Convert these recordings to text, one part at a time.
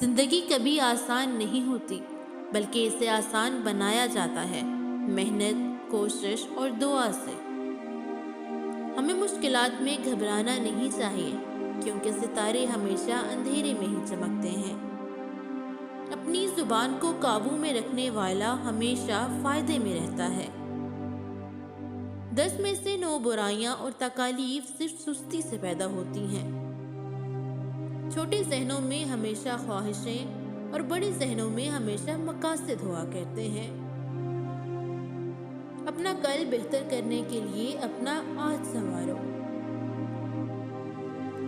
जिंदगी कभी आसान नहीं होती, बल्कि इसे आसान बनाया जाता है मेहनत, कोशिश और दुआ से। हमें मुश्किलात में घबराना नहीं चाहिए, क्योंकि सितारे हमेशा अंधेरे में ही चमकते हैं। अपनी जुबान को काबू में रखने वाला हमेशा फायदे में रहता है। 10 में से 9 बुराइयां और तकालीफ सिर्फ सुस्ती से पैदा होती हैं। छोटे जहनों में हमेशा ख्वाहिशें और बड़े जहनों में हमेशा मकासद हुआ करते हैं। अपना कल बेहतर करने के लिए अपना आज संवारो।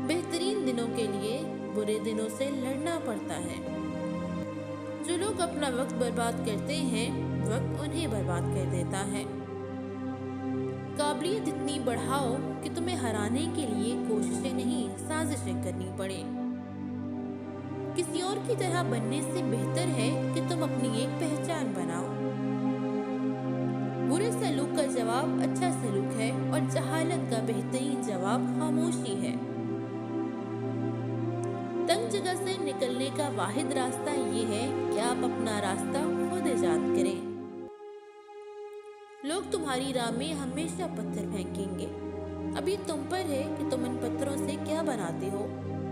बेहतरीन दिनों के लिए बुरे दिनों से लड़ना पड़ता है। जो लोग अपना वक्त बर्बाद करते हैं, वक्त उन्हें बर्बाद कर देता है। काबिलियत इतनी बढ़ाओ कि तुम्हें हराने के लिए कोशिशें नहीं, साजिशें करनी पड़े। किसी और की तरह बनने से बेहतर है कि तुम अपनी एक पहचान बनाओ। बुरे सलूक का जवाब अच्छा सलूक है और जहालत का बेहतरीन जवाब खामोशी है। तंग जगह से निकलने का वाहिद रास्ता ये है कि आप अपना रास्ता खुद इजाद करें। लोग तुम्हारी राह में हमेशा पत्थर फेंकेंगे। अभी तुम पर है कि तुम इन पत्थरों से क्या बनाते हो,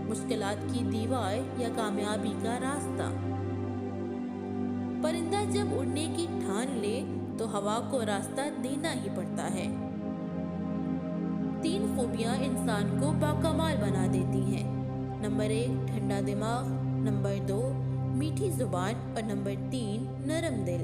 मुश्किलात की दीवार या कामयाबी का रास्ता। परिंदा जब उड़ने की ठान ले तो हवा को रास्ता देना ही पड़ता है। 3 खूबियां इंसान को बाकमाल बना देती हैं। नंबर 1 ठंडा दिमाग, नंबर 2 मीठी जुबान और नंबर 3 नरम दिल।